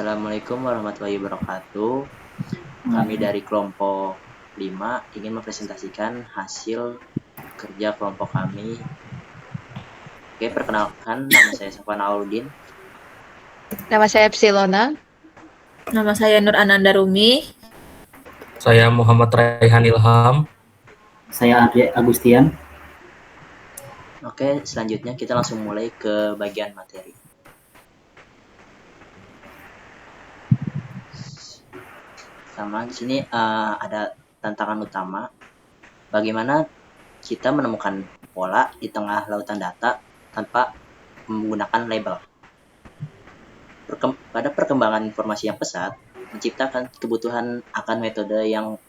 Assalamualaikum warahmatullahi wabarakatuh. Kami dari kelompok 5 ingin mempresentasikan hasil kerja kelompok kami. Oke, perkenalkan, nama saya Safwan Audin. Nama saya Epsilona. Nama saya Nur Ananda Rumi. Saya Muhammad Raihan Ilham. Saya Andre Agustian. Oke, selanjutnya kita langsung mulai ke bagian materi. Sama di sini ada tantangan utama. Bagaimana kita menemukan pola di tengah lautan data tanpa menggunakan label. Pada perkembangan informasi yang pesat, menciptakan kebutuhan akan metode yang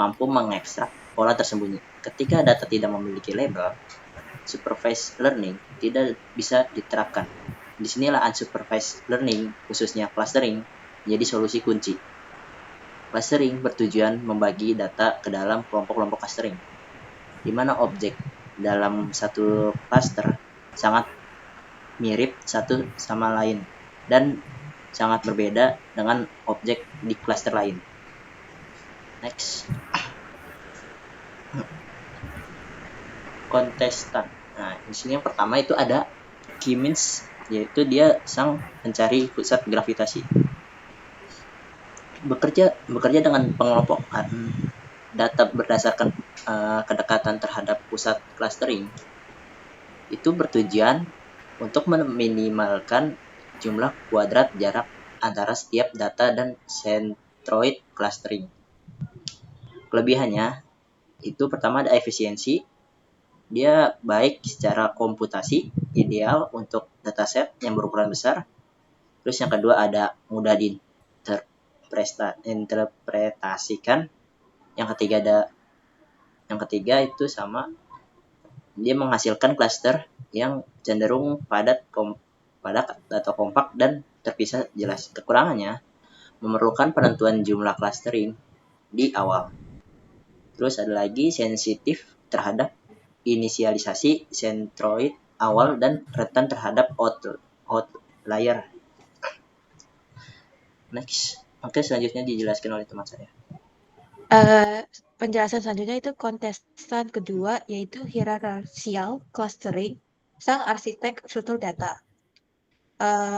mampu mengekstrak pola tersembunyi. Ketika data tidak memiliki label, supervised learning tidak bisa diterapkan. Disinilah unsupervised learning, khususnya clustering, menjadi solusi kunci. Clustering bertujuan membagi data ke dalam kelompok-kelompok clustering, di mana objek dalam satu cluster sangat mirip satu sama lain dan sangat berbeda dengan objek di cluster lain. Next. Kontestan. Nah, di sini yang pertama itu ada K-means, yaitu dia sang pencari pusat gravitasi. Bekerja dengan pengelompokan data berdasarkan kedekatan terhadap pusat clustering itu bertujuan untuk meminimalkan jumlah kuadrat jarak antara setiap data dan centroid clustering. Kelebihannya itu pertama ada efisiensi, dia baik secara komputasi, ideal untuk dataset yang berukuran besar. Terus yang kedua ada mudah diinterpretasikan. Yang ketiga itu sama, dia menghasilkan cluster yang cenderung padat atau kompak dan terpisah jelas. Kekurangannya memerlukan penentuan jumlah clustering di awal. Terus ada lagi sensitif terhadap inisialisasi centroid awal dan rentan terhadap outlier. Next. Oke, selanjutnya dijelaskan oleh teman saya. Penjelasan selanjutnya itu kontestan kedua, yaitu hierarchical clustering, sang arsitek struktur data.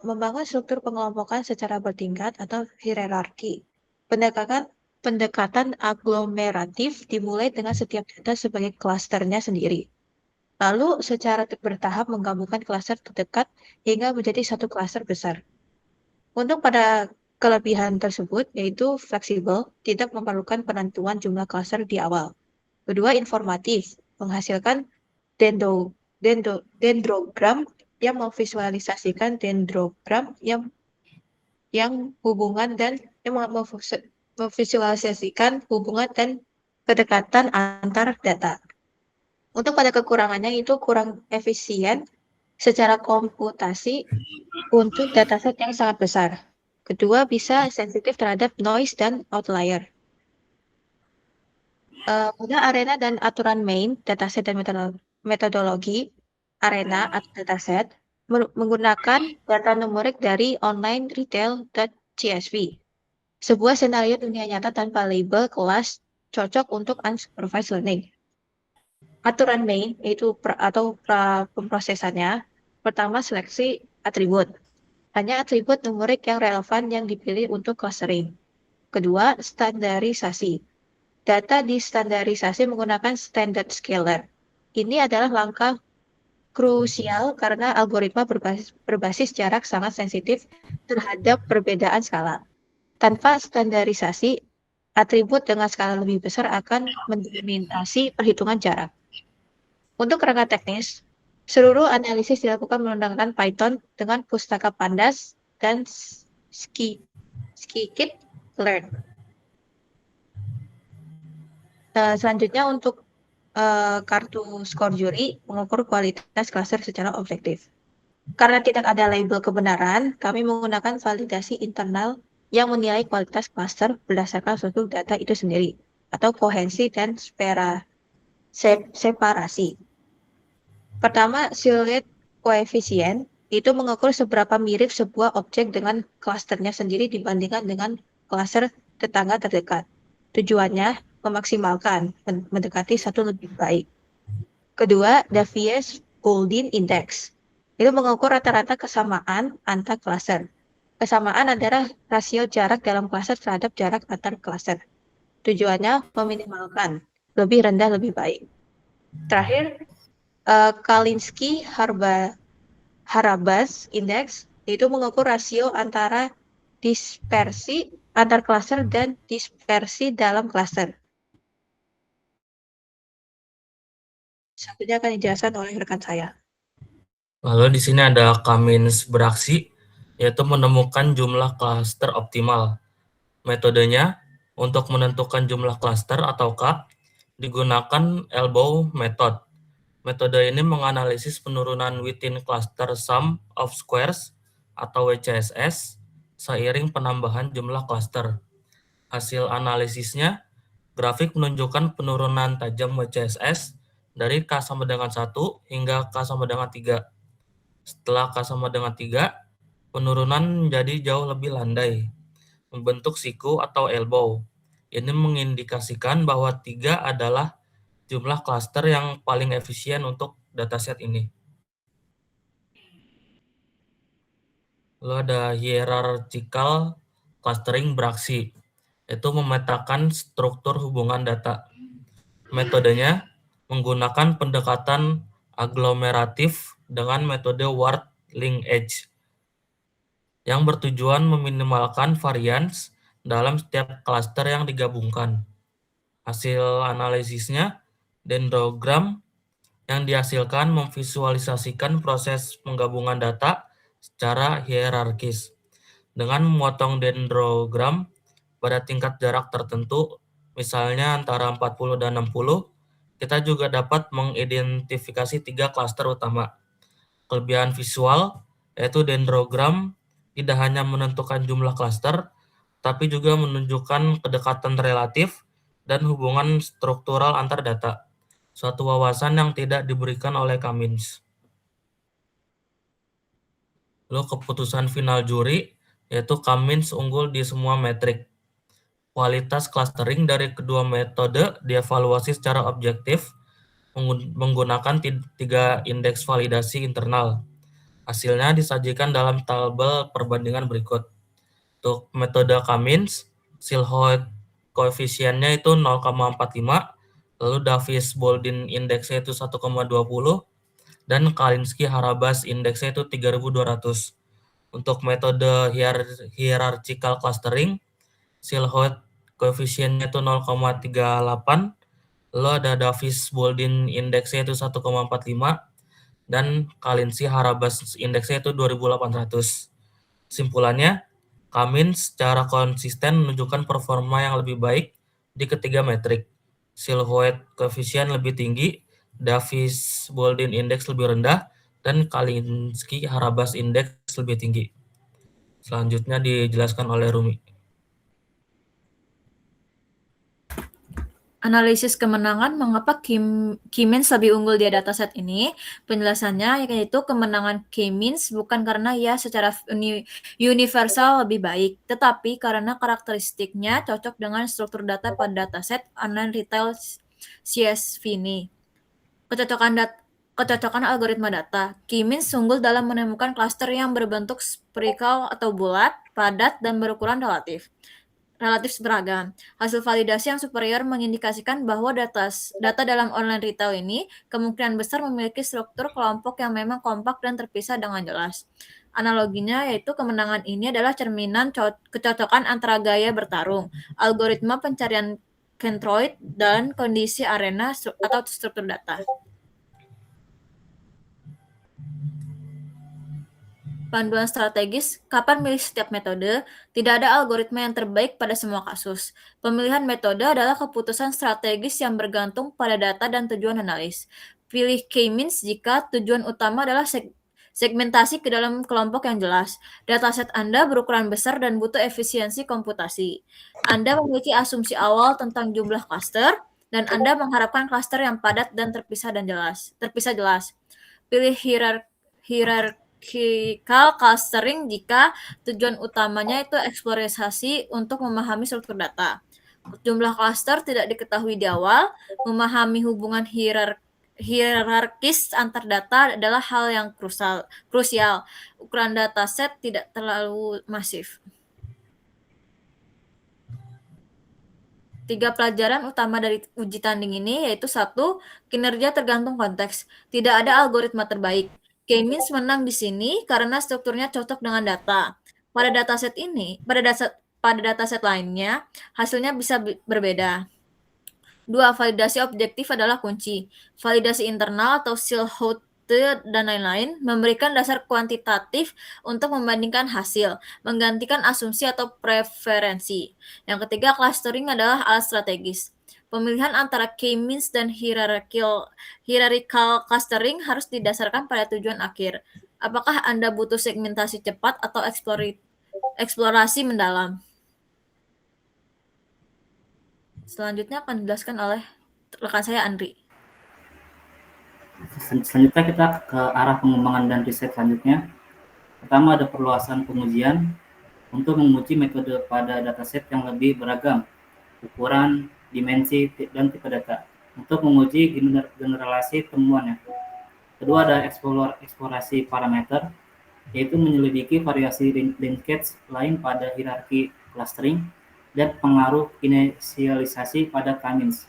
Membangun struktur pengelompokan secara bertingkat atau hierarki. Pendekatan aglomeratif dimulai dengan setiap data sebagai klasternya sendiri. Lalu secara bertahap menggabungkan klaster terdekat hingga menjadi satu klaster besar. Untuk pada kelebihan tersebut yaitu fleksibel, tidak memerlukan penentuan jumlah klaster di awal. Kedua, informatif, menghasilkan dendrogram yang memvisualisasikan dendrogram yang hubungan dan memvisualisasikan hubungan dan kedekatan antar data. Untuk pada kekurangannya itu kurang efisien secara komputasi untuk dataset yang sangat besar. Kedua, bisa sensitif terhadap noise dan outlier. Pada arena dan aturan main, dataset dan metodologi arena atau dataset menggunakan data numerik dari online retail.csv. Sebuah senario dunia nyata tanpa label kelas cocok untuk unsupervised learning. Aturan main yaitu pemrosesannya. Pertama, seleksi atribut. Hanya atribut numerik yang relevan yang dipilih untuk clustering. Kedua, standarisasi. Data distandarisasi menggunakan standard scaler. Ini adalah langkah krusial karena algoritma berbasis jarak sangat sensitif terhadap perbedaan skala. Tanpa standarisasi, atribut dengan skala lebih besar akan mendominasi perhitungan jarak. Untuk kerangka teknis, seluruh analisis dilakukan menggunakan Python dengan pustaka Pandas dan scikit-learn. Selanjutnya untuk kartu skor juri mengukur kualitas cluster secara objektif. Karena tidak ada label kebenaran, kami menggunakan validasi internal yang menilai kualitas cluster berdasarkan struktur data itu sendiri, atau kohensi dan separasi. Pertama, silhouette koefisien. itu mengukur seberapa mirip sebuah objek dengan klasternya sendiri dibandingkan dengan klaster tetangga terdekat. Tujuannya memaksimalkan, mendekati satu lebih baik. Kedua, Davies-Bouldin Index. Itu mengukur rata-rata kesamaan antar klaster. Kesamaan adalah rasio jarak dalam klaster terhadap jarak antar klaster. Tujuannya meminimalkan, lebih rendah lebih baik. Terakhir, Kalinski-Harabas Index itu mengukur rasio antara dispersi antar klaster dan dispersi dalam klaster. Selanjutnya akan dijelaskan oleh rekan saya. Lalu di sini ada Kamins beraksi, yaitu menemukan jumlah klaster optimal. Metodenya untuk menentukan jumlah klaster atau K digunakan elbow method. Metode ini menganalisis penurunan within cluster sum of squares atau WCSS seiring penambahan jumlah klaster. Hasil analisisnya, grafik menunjukkan penurunan tajam WCSS dari K sama dengan 1 hingga K sama dengan 3. Setelah K sama dengan 3, penurunan menjadi jauh lebih landai, membentuk siku atau elbow. Ini mengindikasikan bahwa 3 adalah jumlah klaster yang paling efisien untuk dataset ini. Lalu ada hierarchical clustering beraksi, yaitu memetakan struktur hubungan data. Metodenya menggunakan pendekatan aglomeratif dengan metode word linkage, yang bertujuan meminimalkan varians dalam setiap klaster yang digabungkan. Hasil analisisnya, dendrogram yang dihasilkan memvisualisasikan proses penggabungan data secara hierarkis. Dengan memotong dendrogram pada tingkat jarak tertentu, misalnya antara 40 dan 60, kita juga dapat mengidentifikasi 3 klaster utama. Kelebihan visual, yaitu dendrogram tidak hanya menentukan jumlah klaster, tapi juga menunjukkan kedekatan relatif dan hubungan struktural antar data, suatu wawasan yang tidak diberikan oleh Kamins. Lalu keputusan final juri, yaitu Kamins unggul di semua metrik. Kualitas clustering dari kedua metode dievaluasi secara objektif menggunakan 3 indeks validasi internal. Hasilnya disajikan dalam tabel perbandingan berikut. Untuk metode Kamins, Silhouette koefisiennya itu 0,45, lalu Davies-Bouldin indeksnya itu 1,20, dan Kalinski-Harabas indeksnya itu 3.200. Untuk metode hierarchical clustering, Silhouette koefisiennya itu 0,38, lalu ada Davies-Bouldin indeksnya itu 1,45, dan Kalinski-Harabas indeksnya itu 2.800. Kesimpulannya, Kamins secara konsisten menunjukkan performa yang lebih baik di ketiga metrik. Silhouette koefisien lebih tinggi, Davies-Bouldin index lebih rendah, dan Kalinski-Harabas index lebih tinggi. Selanjutnya dijelaskan oleh Rumi. Analisis kemenangan mengapa K-means lebih unggul di dataset ini. Penjelasannya yaitu kemenangan K-means bukan karena ia secara universal lebih baik, tetapi karena karakteristiknya cocok dengan struktur data pada dataset online retail CSV ini. Kecocokan algoritma data. K-means unggul dalam menemukan klaster yang berbentuk spherical atau bulat, padat, dan berukuran relatif beragam. Hasil validasi yang superior mengindikasikan bahwa data dalam online retail ini kemungkinan besar memiliki struktur kelompok yang memang kompak dan terpisah dengan jelas. Analoginya yaitu kemenangan ini adalah cerminan kecocokan antara gaya bertarung, algoritma pencarian Centroid, dan kondisi arena atau struktur data. Panduan strategis, kapan milih setiap metode? Tidak ada algoritma yang terbaik pada semua kasus. Pemilihan metode adalah keputusan strategis yang bergantung pada data dan tujuan analis. Pilih K-means jika tujuan utama adalah segmentasi ke dalam kelompok yang jelas. Dataset Anda berukuran besar dan butuh efisiensi komputasi. Anda memiliki asumsi awal tentang jumlah klaster, dan Anda mengharapkan klaster yang padat dan terpisah jelas. Pilih hierarchical clustering jika tujuan utamanya itu eksplorasi untuk memahami struktur data. Jumlah cluster tidak diketahui di awal, memahami hubungan hierarkis antar data adalah hal yang krusial. Ukuran dataset tidak terlalu masif. 3 pelajaran utama dari uji tanding ini yaitu 1. Kinerja tergantung konteks. Tidak ada algoritma terbaik. K-means menang di sini karena strukturnya cocok dengan data. Pada dataset lainnya, hasilnya bisa berbeda. 2. Validasi objektif adalah kunci. Validasi internal atau Sill-Houte dan lain-lain memberikan dasar kuantitatif untuk membandingkan hasil, menggantikan asumsi atau preferensi. Yang ketiga, clustering adalah alat strategis. Pemilihan antara K-means dan hierarchical clustering harus didasarkan pada tujuan akhir. Apakah Anda butuh segmentasi cepat atau eksplorasi mendalam? Selanjutnya akan dijelaskan oleh rekan saya, Andri. Selanjutnya kita ke arah pengembangan dan riset selanjutnya. Pertama ada perluasan pengujian untuk menguji metode pada dataset yang lebih beragam, ukuran, dimensi, dan tipe data, untuk menguji generalisasi temuannya. Kedua ada eksplorasi parameter, yaitu menyelidiki variasi linkage lain pada hierarki clustering dan pengaruh inisialisasi pada K-means.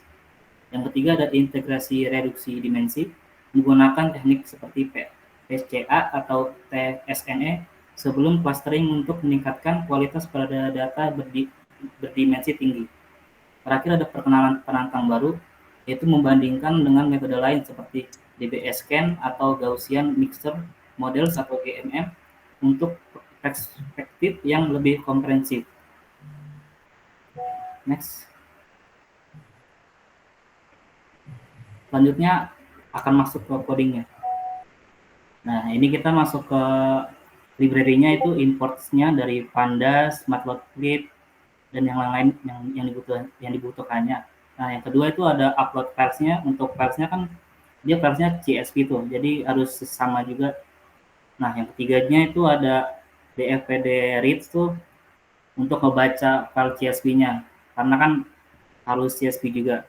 Yang ketiga ada integrasi reduksi dimensi, menggunakan teknik seperti PSCA atau TSNE sebelum clustering untuk meningkatkan kualitas pada data berdimensi tinggi. Terakhir ada perkenalan penantang baru, yaitu membandingkan dengan metode lain seperti DBS-Scan atau Gaussian Mixture Models atau GMM untuk perspektif yang lebih komprehensif. Next. Selanjutnya akan masuk ke codingnya. Nah, ini kita masuk ke library-nya, itu imports-nya dari Pandas, Matplotlib, dan yang lain yang dibutuhkannya. Nah, yang kedua itu ada upload files-nya. Untuk files-nya kan dia filesnya CSV tuh, jadi harus sama juga. Nah, yang ketiganya itu ada dfpd reads tuh untuk membaca file CSV-nya, karena kan harus CSV juga.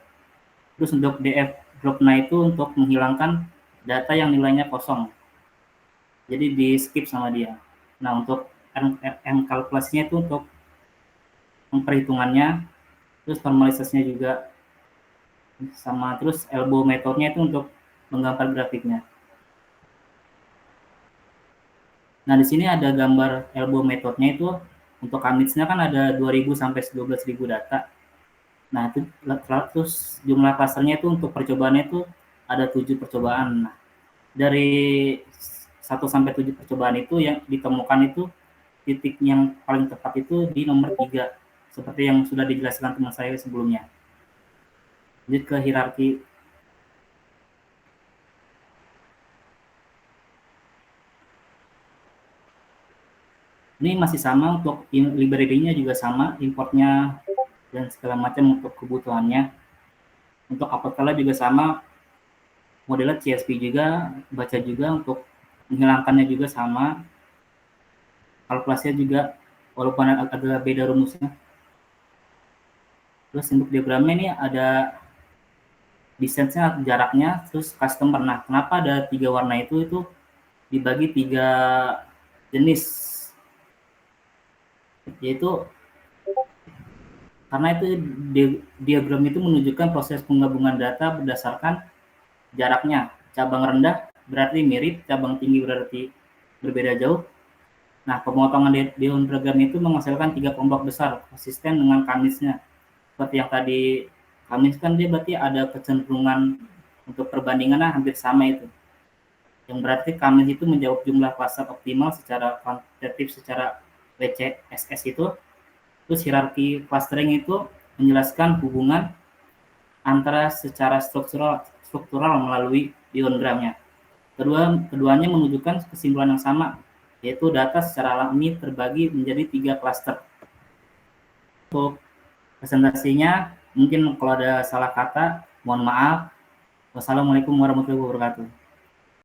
Terus untuk df drop-nya itu untuk menghilangkan data yang nilainya kosong, jadi di skip sama dia. Nah, untuk kalkulasinya itu untuk perhitungannya, terus normalisasinya juga sama, terus elbow metodenya itu untuk menggambar grafiknya. Nah, di sini ada gambar elbow metodenya itu untuk K-means-nya kan ada 2000 sampai 12.000 data. Nah, itu terus jumlah clusternya itu untuk percobaannya itu ada 7 percobaan. Nah, dari 1 sampai 7 percobaan itu yang ditemukan itu titik yang paling tepat itu di nomor 3, seperti yang sudah dijelaskan teman saya sebelumnya. Lanjut ke hierarki. Ini masih sama, untuk library-nya juga sama, importnya dan segala macam untuk kebutuhannya. Untuk upload file juga sama, modelnya CSV juga, baca juga, untuk menghilangkannya juga sama, kalkulasinya juga walaupun agak beda rumusnya. Terus untuk diagramnya ini ada distance-nya, jaraknya, terus customer. Nah, kenapa ada 3 warna itu dibagi 3 jenis, yaitu karena itu diagram itu menunjukkan proses penggabungan data berdasarkan jaraknya. Cabang rendah berarti mirip, cabang tinggi berarti berbeda jauh. Nah, pemotongan diagram itu menghasilkan 3 kelompok besar konsisten dengan K-means-nya. Seperti yang tadi, K-means kan dia berarti ada kecenderungan untuk perbandingannya hampir sama itu. Yang berarti K-means itu menjawab jumlah cluster optimal secara kuantitatif secara WCSS itu. Terus hierarki clustering itu menjelaskan hubungan antara secara struktural melalui diagramnya. Keduanya menunjukkan kesimpulan yang sama, yaitu data secara alami terbagi menjadi 3 cluster. Untuk presentasinya, mungkin kalau ada salah kata, mohon maaf. Wassalamualaikum warahmatullahi wabarakatuh.